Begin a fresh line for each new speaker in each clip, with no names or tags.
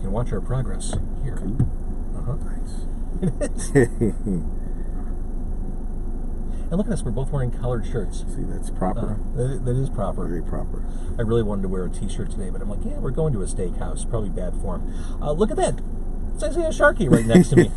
can watch our progress here.
Nice.
It is. And look at us, we're both wearing collared shirts.
See, that's proper.
That is proper.
Very proper.
I really wanted to wear a t-shirt today, but I'm like, yeah, we're going to a steakhouse. Probably bad form. Look at that. It's Isaiah Sharkey right next to me.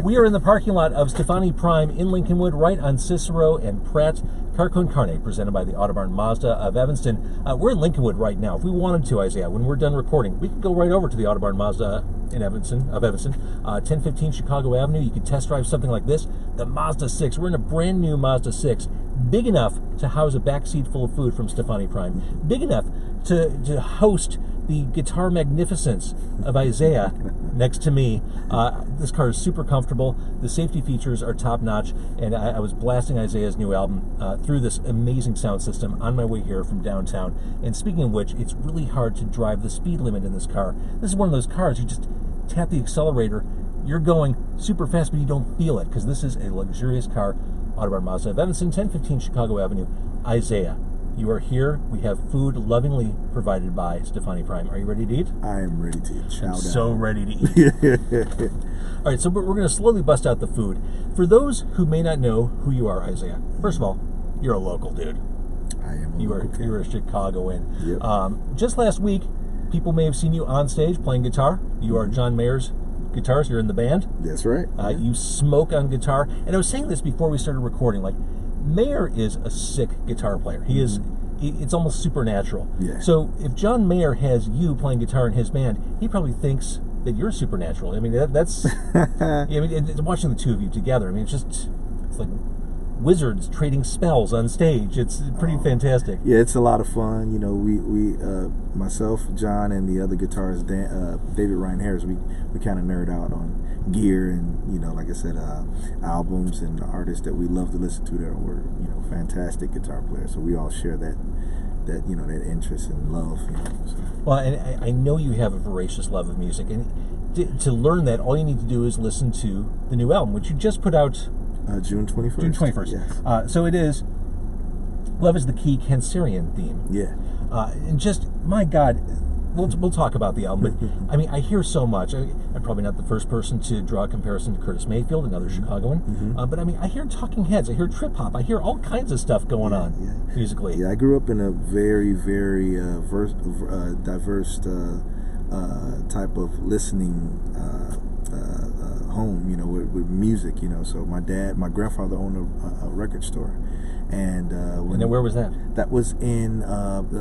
We are in the parking lot of Stefani Prime in Lincolnwood, right on Cicero and Pratt. Car Con Carne, presented by the Autobarn Mazda of Evanston. We're in Lincolnwood right now. If we wanted to, Isaiah, when we're done recording, we could go right over to the Autobarn Mazda in Evanston, 1015 Chicago Avenue. You could test drive something like this, the Mazda 6. We're in a brand new Mazda 6, big enough to house a backseat full of food from Stefani Prime, big enough to host the guitar magnificence of Isaiah next to me. This car is super comfortable. The safety features are top-notch, and I was blasting Isaiah's new album through this amazing sound system on my way here from downtown. And speaking of which, it's really hard to drive the speed limit in this car. This is one of those cars, you just tap the accelerator, you're going super fast, but you don't feel it, because this is a luxurious car. Autobarn Mazda of Evanston, 1015 Chicago Avenue. Isaiah, you are here. We have food lovingly provided by Stefani Prime. Are you ready to eat?
I am ready to eat.
I'm so ready to eat. All right, so we're going to slowly bust out the food. For those who may not know who you are, Isaiah, first of all, you're a local dude.
I am.
You are a Chicagoan.
Yep.
Just last week, people may have seen you on stage playing guitar. You are John Mayer's guitarist. You're in the band.
That's right.
You smoke on guitar. And I was saying this before we started recording, like, Mayer is a sick guitar player. He is. It's almost supernatural.
Yeah.
So if John Mayer has you playing guitar in his band, he probably thinks that you're supernatural. I mean, that's. I mean, watching the two of you together. I mean, it's like wizards trading spells on stage. It's pretty fantastic.
Yeah, it's a lot of fun. You know, we myself, John, and the other guitarist, David Ryan Harris, we kind of nerd out on gear and, you know, like I said, albums and artists that we love to listen to that were, you know, fantastic guitar players. So we all share that you know, that interest and love. You know, so.
Well, and I know you have a voracious love of music, and to learn that, all you need to do is listen to the new album, which you just put out.
June 21st.
June 21st.
Yes.
So it is Love is the Key Cancerian theme.
Yeah.
And just, my God, we'll talk about the album, but I mean, I hear so much. I'm probably not the first person to draw a comparison to Curtis Mayfield, another Chicagoan. But I mean, I hear Talking Heads, I hear trip hop, I hear all kinds of stuff going on musically.
Yeah, I grew up in a very, very diverse type of listening home, you know, with music, you know. So my grandfather owned a record store, and
then where was that?
That was in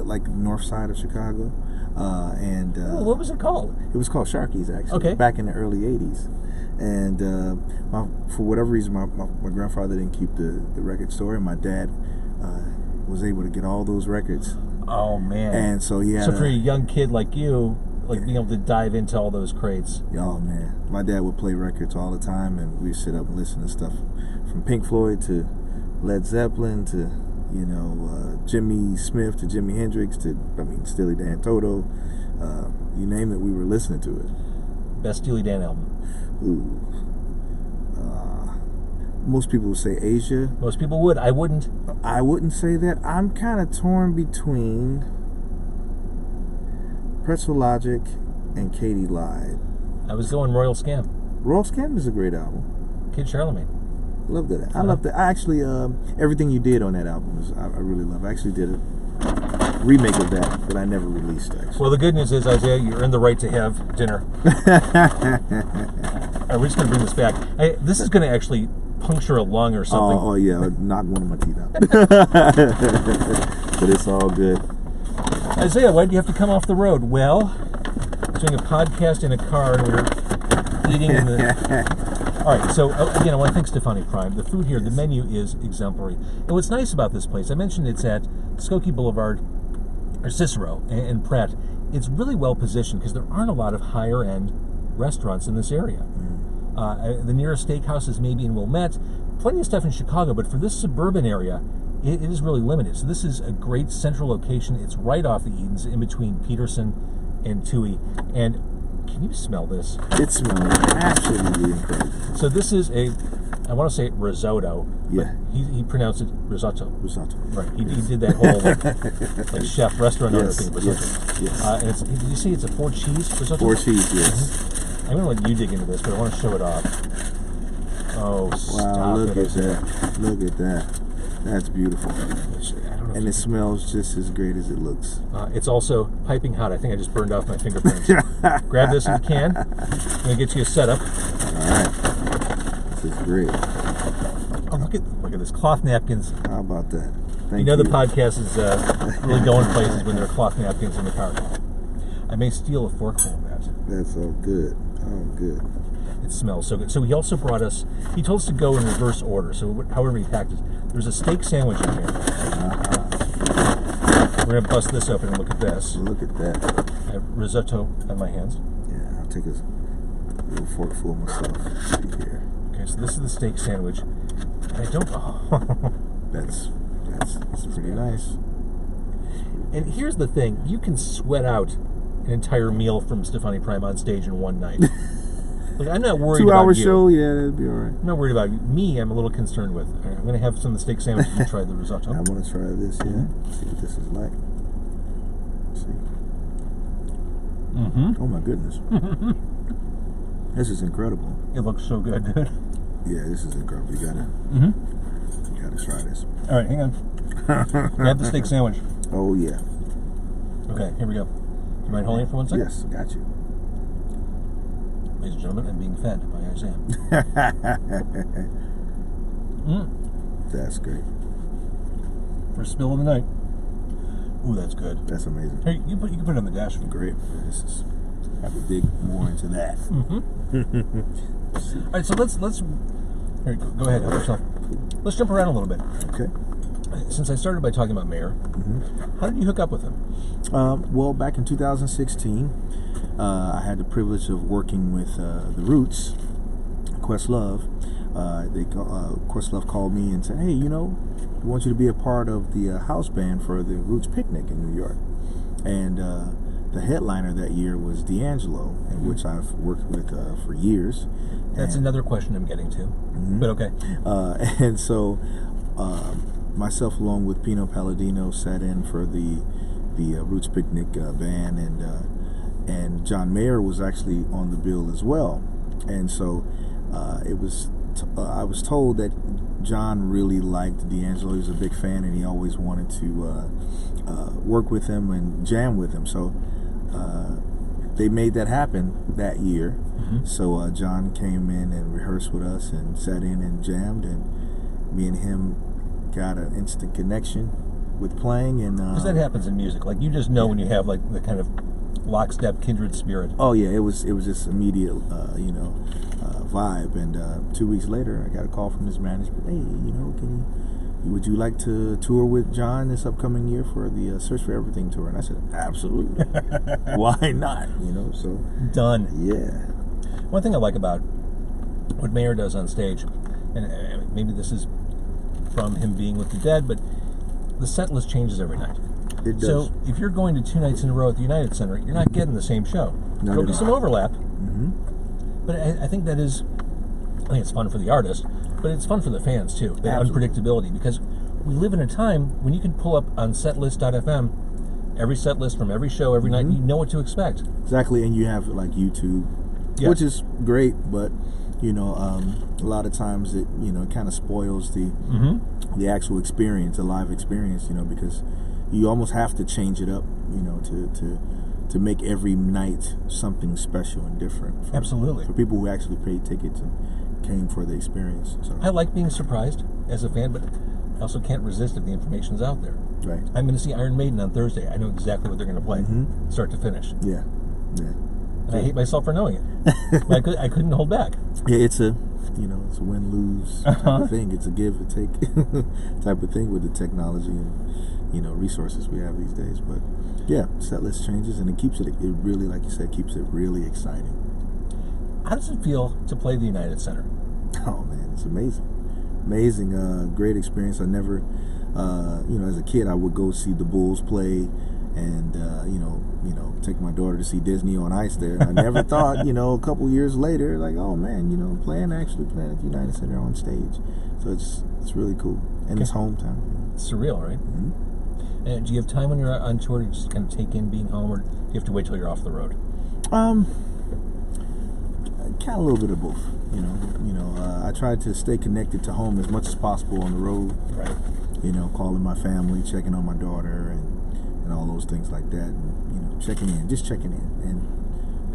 like north side of Chicago, and
what was it called?
It was called Sharkey's, actually.
Okay.
Back in the early '80s, and for whatever reason, my grandfather didn't keep the record store, and my dad was able to get all those records.
Oh man!
And so he had.
So for a young kid like you, like being able to dive into all those crates.
Oh man, my dad would play records all the time, and we'd sit up and listen to stuff from Pink Floyd to Led Zeppelin to, you know, Jimmy Smith to Jimi Hendrix to, I mean, Steely Dan, Toto, you name it, we were listening to it.
Best Steely Dan album?
Ooh. Most people would say Asia.
Most people would. I wouldn't.
I wouldn't say that. I'm kind of torn between Pretzel Logic and Katie Lied.
I was going Royal Scam.
Royal Scam is a great album.
Kid Charlemagne.
Love that. I love that. I actually, everything you did on that album I really love. I actually did a remake of that I never released, actually.
Well, the good news is, Isaiah, you earned the right to have dinner. All right, we're just going to bring this back. This is going to actually puncture a lung or something.
Oh yeah, knock one of my teeth out. But it's all good.
Isaiah, why did you have to come off the road? Well, doing a podcast in a car, and we were eating in the... All right, so again, I want to thank Stefani Prime. The food here, the menu is exemplary. And what's nice about this place, I mentioned it's at Skokie Boulevard, or Cicero, and Pratt. It's really well positioned because there aren't a lot of higher-end restaurants in this area. The nearest steakhouse is maybe in Wilmette. Plenty of stuff in Chicago, but for this suburban area, it is really limited. So this is a great central location. It's right off the Edens, in between Peterson and Toohey. And can you smell this?
It smells absolutely incredible.
So this is a I want to say risotto.
Yeah.
But he pronounced it risotto.
Risotto.
Right. He did that whole like chef restaurant owner thing. Risotto.
Yes.
And did you see it's a 4 cheese risotto?
4 cheese. Yes.
I'm gonna let you dig into this, but I want to show it off. Oh, stop
Wow! Look
it.
at that! Look at that! That's beautiful.
I don't know
And it smells just as great as it looks.
it's also piping hot. I think I just burned off my fingerprints. Grab this if you can. I'm gonna get you a setup.
All right. This is great.
Oh, look at this, cloth napkins.
How about that? Thank
You know the podcast is really going places when there are cloth napkins in the car. I may steal a forkful of that.
That's so good. Oh, good.
It smells so good. So he also brought us, he told us to go in reverse order. So however he packed it. There's a steak sandwich in here. We're going to bust this open and look at this.
Look at that.
I have risotto on my hands.
Yeah, I'll take a little forkful myself. See here.
Okay, so this is the steak sandwich. And I don't,
That's pretty nice.
And here's the thing. You can sweat out an entire meal from Stefani Prime on stage in one night. Like, I'm not worried about
2-hour
you.
show, yeah, that'd be all right.
I'm not worried about you. Me, I'm a little concerned with. I'm going to have some of the steak sandwiches and try the risotto.
I want to try this, yeah. See what this is like. See. Oh my goodness. This is incredible.
It looks so good, dude.
Yeah, this is incredible. You gotta try this.
All right, hang on. Grab the steak sandwich.
Oh yeah.
Okay, here we go. Do you mind holding it for 1 second?
Yes, got you.
Ladies and gentlemen, I'm being fed by Isaiah.
That's great.
First spill of the night. Ooh, that's good.
That's amazing.
Hey, you can put it on the dash.
Great. This is. Have to dig more into that.
All right, so let's. Here, go ahead. Help yourself. Let's jump around a little bit.
Okay.
Since I started by talking about Mayer, how did you hook up with him?
Well, back in 2016, I had the privilege of working with the Roots, Questlove. Questlove called me and said, "Hey, we want you to be a part of the house band for the Roots picnic in New York." And the headliner that year was D'Angelo, which I've worked with for years.
That's another question I'm getting to, but okay.
And so myself, along with Pino Palladino, sat in for the Roots Picnic band, and John Mayer was actually on the bill as well. And so I was told that John really liked D'Angelo. He was a big fan, and he always wanted to work with him and jam with him. So they made that happen that year. So John came in and rehearsed with us and sat in and jammed, and me and him got an instant connection with playing. And
because that happens in music, like you just know when you have like the kind of lockstep kindred spirit.
Oh yeah, it was just immediate, vibe. And 2 weeks later, I got a call from his management. Hey, would you like to tour with John this upcoming year for the Search for Everything tour? And I said, absolutely. Why not? So
done.
Yeah.
One thing I like about what Mayer does on stage, and maybe this is from him being with the Dead, but the set list changes every night.
It does.
So if you're going to 2 nights in a row at the United Center, you're not getting the same show. There'll be some overlap, but I think it's fun for the artist, but it's fun for the fans too. The unpredictability, because we live in a time when you can pull up on setlist.fm every set list from every show every night. And you know what to expect.
Exactly, and you have like YouTube, which is great, but a lot of times it kind of spoils the actual experience, the live experience, because you almost have to change it up, to make every night something special and different.
Absolutely.
For people who actually paid tickets and came for the experience. So
I like being surprised as a fan, but I also can't resist if the information's out there.
Right.
I'm going to see Iron Maiden on Thursday. I know exactly what they're going to play, start to finish.
Yeah.
And I hate myself for knowing it. But I couldn't hold back.
Yeah, it's a win-lose type of thing. It's a give and take type of thing with the technology and resources we have these days. But yeah, set list changes, and it really, like you said, keeps it really exciting.
How does it feel to play the United Center?
Oh man, it's amazing. Great experience. I never, as a kid, I would go see the Bulls play and take my daughter to see Disney on Ice there. And I never thought, a couple years later, like, oh man, playing at the United Center on stage. So it's really cool, and it's hometown.
It's surreal, right?
Mm-hmm.
And do you have time when you're on tour to just kind of take in being home, or do you have to wait till you're off the road?
Kind of a little bit of both. I try to stay connected to home as much as possible on the road.
Right.
Calling my family, checking on my daughter, and all those things like that, and checking in, and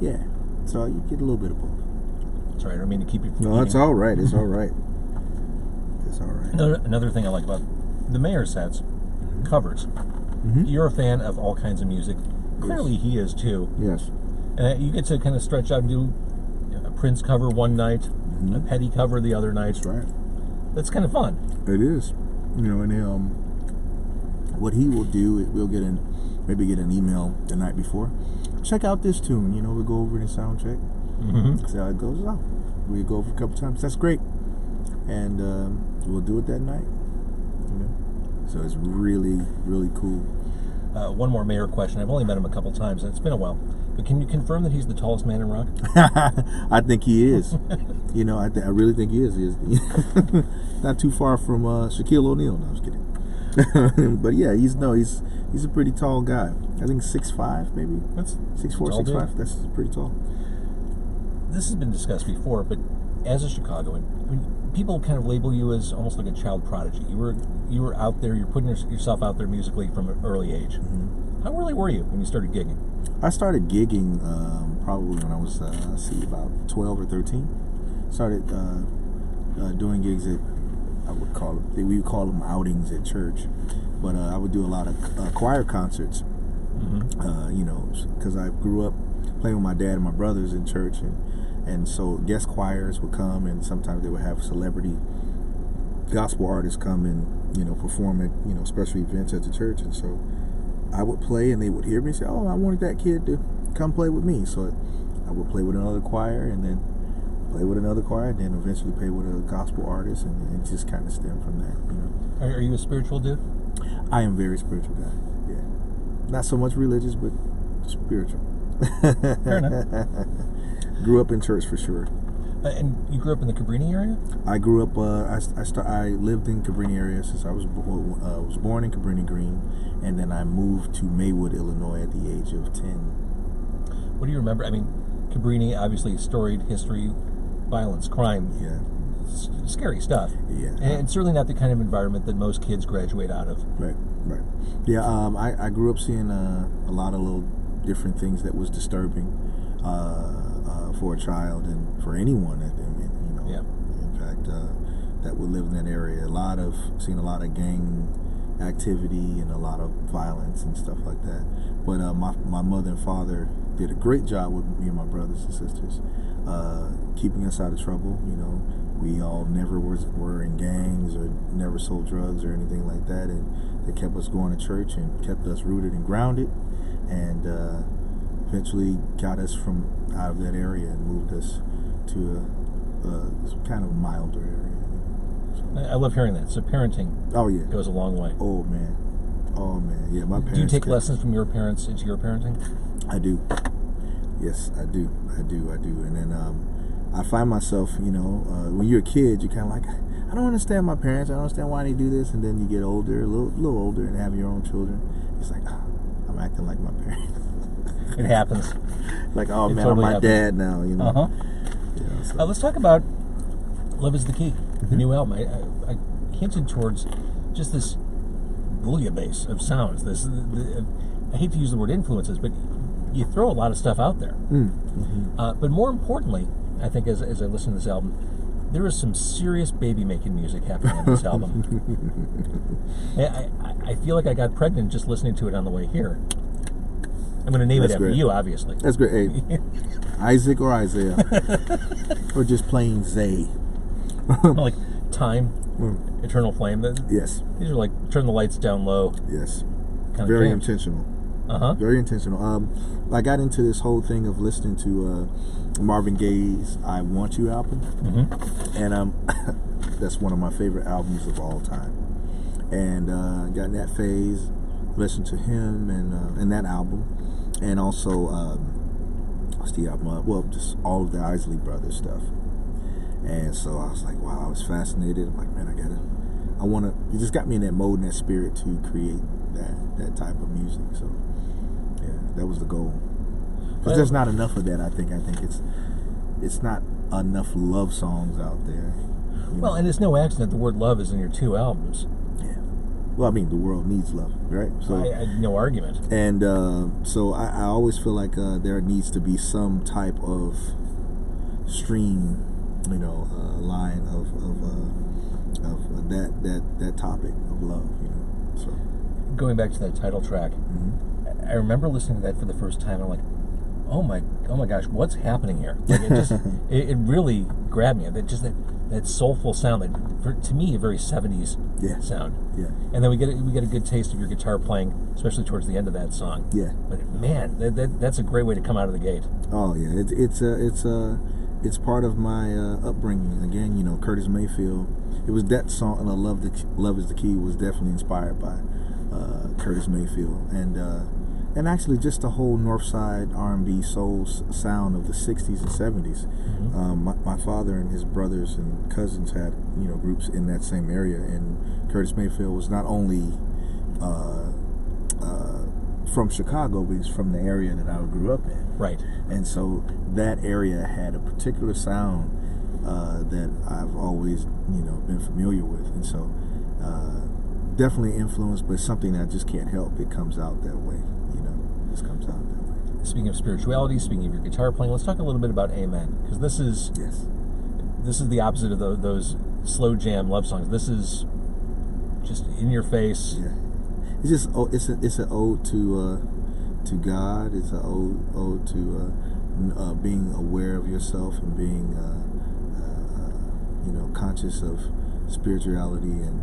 yeah. So you get a little bit of both.
Sorry, I don't mean to keep you.
No, it's all right. It's all right. It's all right.
Another thing I like about the Mayor sets, covers.
Mm-hmm.
You're a fan of all kinds of music. Clearly,
Yes.
he is too.
Yes.
And you get to kind of stretch out and do a Prince cover one night,
Mm-hmm.
a Petty cover the other night.
That's right.
That's kind of fun.
It is. And what he will do, we'll get an email the night before. Check out this tune. We'll go over it in sound check.
Mm-hmm.
See how it goes out. We go over a couple times. That's great. And we'll do it that night. So it's really, really cool.
One more Mayor question. I've only met him a couple times, and it's been a while. But can you confirm that he's the tallest man in rock?
I think he is. I really think he is. Not too far from Shaquille O'Neal. No, I was kidding. But yeah, he's a pretty tall guy. I think 6'5", maybe.
That's
6'4", 6'5". That's pretty tall.
This has been discussed before, but as a Chicagoan, people kind of label you as almost like a child prodigy. You were out there. You're putting yourself out there musically from an early age.
Mm-hmm.
How early were you when you started gigging?
I started gigging probably when I was about 12 or 13. Started doing gigs at we would call them outings at church, but I would do a lot of choir concerts. Mm-hmm. Because I grew up playing with my dad and my brothers in church, and so guest choirs would come, and sometimes they would have celebrity gospel artists come and perform at special events at the church, and so I would play, and they would hear me say, "Oh, I wanted that kid to come play with me." So I would play with another choir, and then play with another choir, and then eventually play with a gospel artist, and it just kind of stemmed from that.
Are you a spiritual dude?
I am a very spiritual guy. Yeah, not so much religious, but spiritual.
Fair enough.
Grew up in church for sure.
And you grew up in the Cabrini area?
I grew up. I lived in Cabrini area since I was born in Cabrini Green, and then I moved to Maywood, Illinois, at the age of 10.
What do you remember? I mean, Cabrini, obviously, storied history, violence, crime.
Yeah.
Scary stuff.
Yeah.
And it's certainly not the kind of environment that most kids graduate out of.
Right. Yeah. I grew up seeing a lot of little different things that was disturbing for a child and for anyone.
Yeah.
In fact, that would live in that area. Seen a lot of gang activity and a lot of violence and stuff like that. But my mother and father did a great job with me and my brothers and sisters, keeping us out of trouble. We all never were in gangs or never sold drugs or anything like that, and they kept us going to church and kept us rooted and grounded, and eventually got us from out of that area and moved us to a kind of milder area.
I love hearing that. So parenting goes a long way.
Oh man. Yeah, my parents.
Do you take lessons from your parents into your parenting?
I do. Yes, I do. And then I find myself, when you're a kid, you're kind of like, I don't understand my parents. I don't understand why they do this. And then you get older, a little older, and have your own children. It's like, I'm acting like my parents.
It happens.
Like, oh
It
man,
totally
I'm my dad now.
Uh-huh.
So.
Let's talk about Love is the Key, the new album. I hinted towards just this bouillabaisse of sounds. I hate to use the word influences, but you throw a lot of stuff out there.
Mm-hmm.
But more importantly, I think as I listen to this album, there is some serious baby-making music happening on this album. I feel like I got pregnant just listening to it on the way here. I'm going to name it after you, obviously.
That's great. Hey, Isaac or Isaiah. Or just plain Zay.
Like Time, Eternal Flame.
Yes.
These are like Turn the Lights Down Low.
Yes.
Kind
Very
of
intentional.
Uh-huh.
Very intentional. I got into this whole thing of listening to Marvin Gaye's I Want You album.
Mm-hmm.
And that's one of my favorite albums of all time. And got in that phase. listen to him and that album, and also what's the album? Well, just all of the Isley Brothers stuff. And so I was like, wow, I was fascinated. I'm like, man, it just got me in that mode and that spirit to create that type of music. So yeah, that was the goal. Because there's not enough of that. I think it's not enough love songs out there.
Well, and it's no accident the word love is in your 2 albums.
Yeah. Well, I mean, the world needs love, right? So
I no argument.
And so I always feel like there needs to be some type of stream, line of that topic of love, So
going back to that title track, I remember listening to that for the first time. And I'm like, oh my gosh, what's happening here? Like it just, it really grabbed me. That soulful sound, to me, a very 70s sound. Yeah. And then we get a good taste of your guitar playing, especially towards the end of that song. Yeah. But man, that's a great way to come out of the gate.
Oh yeah, it's part of my upbringing. Again, Curtis Mayfield. It was that song, and "Love Is the Key" was definitely inspired by Curtis Mayfield, and actually just the whole Northside R&B soul sound of the 60s and 70s. My father and his brothers and cousins had groups in that same area, and Curtis Mayfield was not only from Chicago, but he's from the area that I grew up in.
Right.
And so that area had a particular sound that I've always been familiar with, and so definitely influenced, but something that I just can't help. It comes out that way. It just comes out that way.
Speaking of spirituality, speaking of your guitar playing, let's talk a little bit about Amen, because this is the opposite of those slow jam love songs. This is just in your face.
Yeah. It's just it's an ode to God. It's an ode to being aware of yourself and being conscious of spirituality and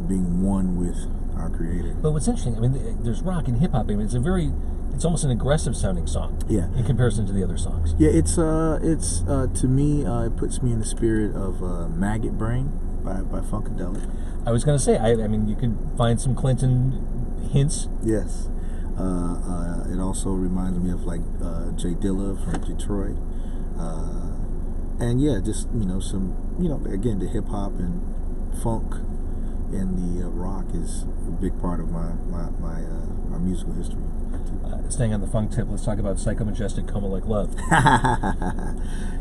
being one with our Creator.
But what's interesting, there's rock and hip hop. It's almost an aggressive sounding song. Yeah. In comparison to the other songs.
Yeah, it's to me, it puts me in the spirit of Maggot Brain by Funkadelic.
I was going to say, you could find some Clinton hints.
Yes. It also reminds me of Jay Dilla from Detroit. And yeah, just some again, the hip hop and funk and the rock is a big part of my musical history.
Staying on the funk tip, let's talk about Psycho Majestic, Coma Like Love.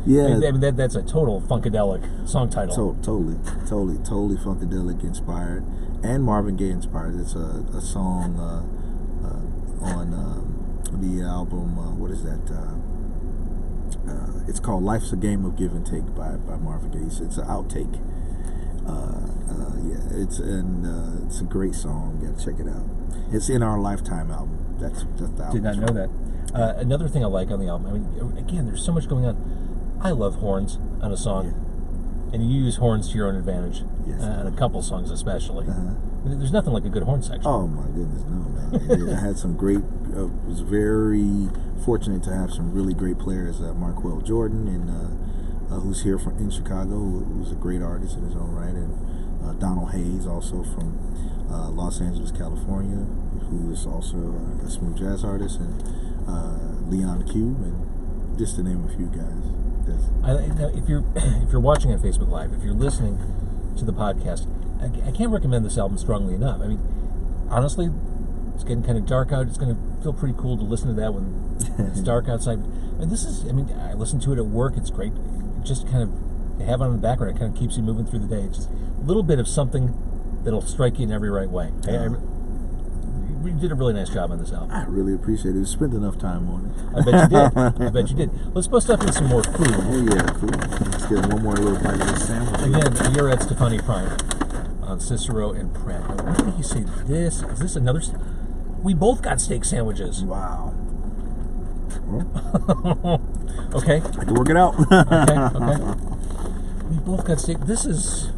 Yeah,
that's a total Funkadelic song title.
Totally Funkadelic inspired and Marvin Gaye inspired. It's a song on the album. What is that? It's called "Life's a Game of Give and Take" by Marvin Gaye. It's an outtake. It's a great song. You gotta check it out. It's in our Lifetime album. That's the album.
Did not know that. Another thing I like on the album. Again, there's so much going on. I love horns on a song, and you use horns to your own advantage. Yes. On a couple songs, especially. There's nothing like a good horn section.
Oh my goodness, no, man! I had some great. Was very fortunate to have some really great players. Marquel Jordan, and who's here in Chicago, who's a great artist in his own right, and Donald Hayes, also from Los Angeles, California, who is also a smooth jazz artist, and Leon Q, and just to name a few guys.
If you're watching on Facebook Live, if you're listening to the podcast, I can't recommend this album strongly enough. Honestly, it's getting kind of dark out. It's going to feel pretty cool to listen to that when it's dark outside. I listen to it at work. It's great. Just kind of have it on the background. It kind of keeps you moving through the day. It's just a little bit of something that'll strike you in every right way. You did a really nice job on this album.
I really appreciate it. You spent enough time on it.
I bet you did. Let's bust up in some more food.
Oh yeah, cool. Let's get one more little bite of this sandwich.
Again, you're at Stefani Prime on Cicero and Pratt. What did he say? Is this another? We both got steak sandwiches.
Wow. Well,
okay.
I can work it out.
Okay. We both got steak. This is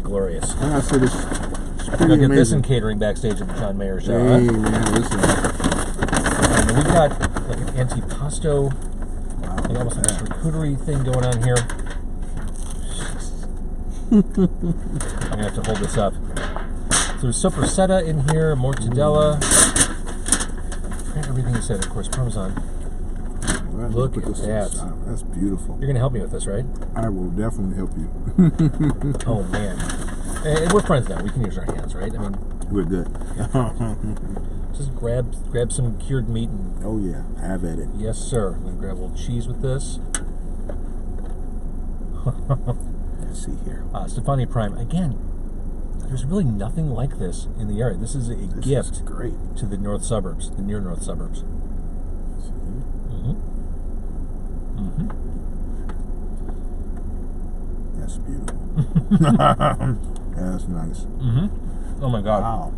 glorious.
I gotta say this.
We'll get this in catering backstage at the John Mayer show.
Hey, man, listen.
And we've got like an antipasto, almost like a charcuterie thing going on here. I'm gonna have to hold this up. So there's sopressata in here, mortadella. Everything you said, of course, Parmesan.
Well,
Look at that.
That's beautiful.
You're going to help me with this, right?
I will definitely help you.
Oh, man. And we're friends now. We can use our hands, right? I mean,
we're good.
just grab some cured meat and...
Oh, yeah. Have at it.
Yes, sir. I'm going to grab a little cheese with this.
Let's see here.
Stefani Prime. Again, there's really nothing like this in the area. This is a gift
is great.
to the north suburbs, the near north suburbs.
That's beautiful. That's nice.
Oh my God.
Wow.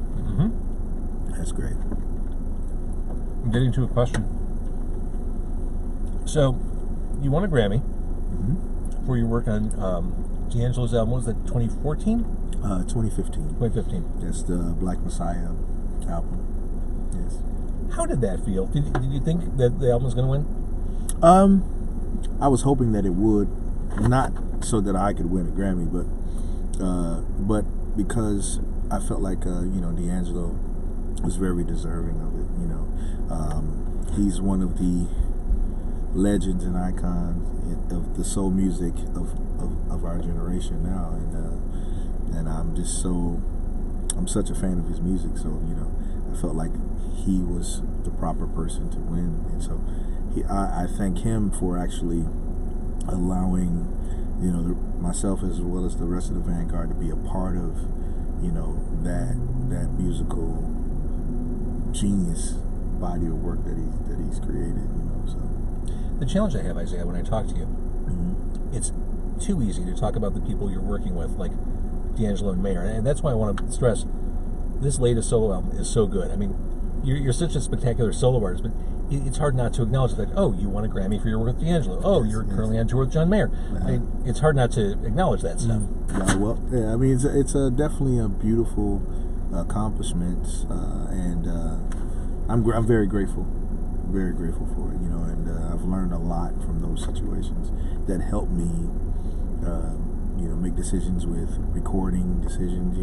That's great.
I'm getting to a question. So, you won a Grammy for your work on D'Angelo's album. Was that 2014?
2015.
2015.
That's the Black Messiah album. Yes.
How did that feel? Did you think that the album was going to win?
I was hoping that it would, not so that I could win a Grammy, but because I felt like D'Angelo was very deserving of it. He's one of the legends and icons of the soul music of our generation now, and I'm such a fan of his music. So I felt like he was the proper person to win, and so I thank him for actually allowing myself as well as the rest of the Vanguard to be a part of that musical genius body of work that he's created. So
the challenge I have, Isaiah, when I talk to you, it's too easy to talk about the people you're working with, like D'Angelo and Mayer, and that's why I want to stress this latest solo album is so good. I mean, you're such a spectacular solo artist, but it's hard not to acknowledge that, oh, you won a Grammy for your work with D'Angelo. Oh, you're currently on tour with John Mayer. I mean, it's hard not to acknowledge that stuff.
Yeah, well, I mean, it's definitely a beautiful accomplishment, and I'm very grateful for it, and I've learned a lot from those situations that helped me, make decisions with recording decisions,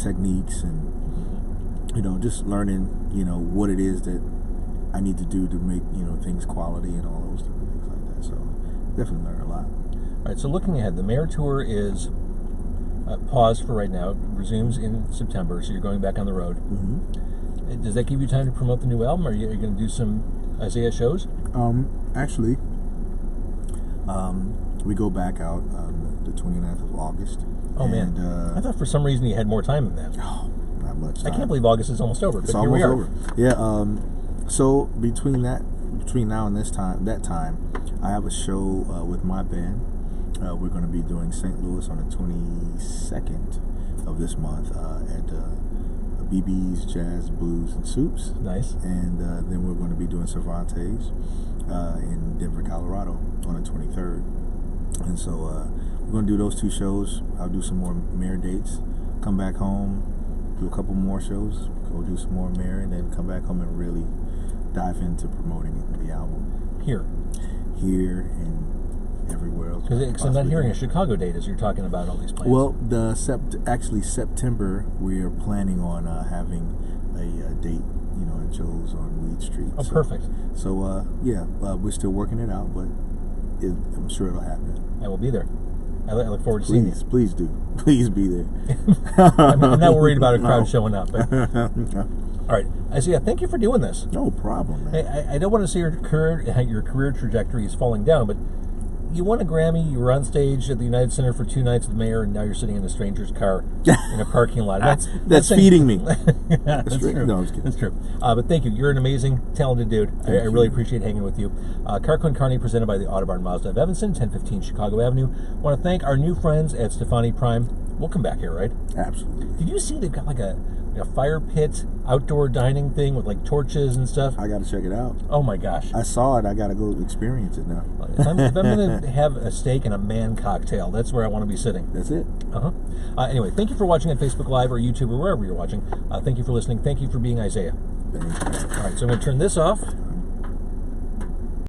techniques, and just learning, what it is that I need to do to make, things quality and all those different things like that. So definitely learned a lot.
All right, so looking ahead, the Mayer tour is paused for right now. It resumes in September, so you're going back on the road. Does that give you time to promote the new album? Are you going to do some Isaiah shows?
Actually, we go back out on the 29th of August.
Oh, man. I thought for some reason you had more time than that.
Oh, not much time.
I can't believe August is almost over, but
it's
here we are.
Over. Yeah, so between now and that time, I have a show with my band. We're going to be doing St. Louis on the 22nd of this month at BB's Jazz, Blues, and Soups.
Nice.
And then we're going to be doing Cervantes in Denver, Colorado on the 23rd. And so we're going to do those two shows. I'll do some more Mayer dates, come back home, do a couple more shows, go do some more Mayer, and then come back home and really dive into promoting the album. Here and everywhere else.
Because I'm not hearing a Chicago date as you're talking about all these plans.
Well, September, we are planning on having a date, at Joe's on Weed Street.
Oh, perfect.
So, we're still working it out, but I'm sure it'll happen.
I will be there. I look forward to seeing you.
Please do. Please be there.
I'm not worried about a crowd showing up. But... All right, Isaiah, thank you for doing this.
No problem, man.
I don't want to say your career trajectory is falling down, but you won a Grammy, you were on stage at the United Center for 2 nights with the Mayor, and now you're sitting in a stranger's car in a parking lot.
That's feeding me.
That's true.
No, I was kidding.
That's true. But thank you. You're an amazing, talented dude. I really appreciate hanging with you. Carco and Carney presented by the Autobarn Mazda of Evanston, 1015 Chicago Avenue. I want to thank our new friends at Stefani Prime. We'll come back here, right?
Absolutely.
Did you see they've got like a fire pit outdoor dining thing with like torches and stuff?
I got to check it out.
Oh my gosh.
I saw it. I got to go experience it now.
If I'm going to have a steak and a man cocktail, that's where I want to be sitting.
That's it.
Anyway, thank you for watching on Facebook Live or YouTube or wherever you're watching. Thank you for listening. Thank you for being Isaiah.
Thank you.
All right, so I'm going to turn this off.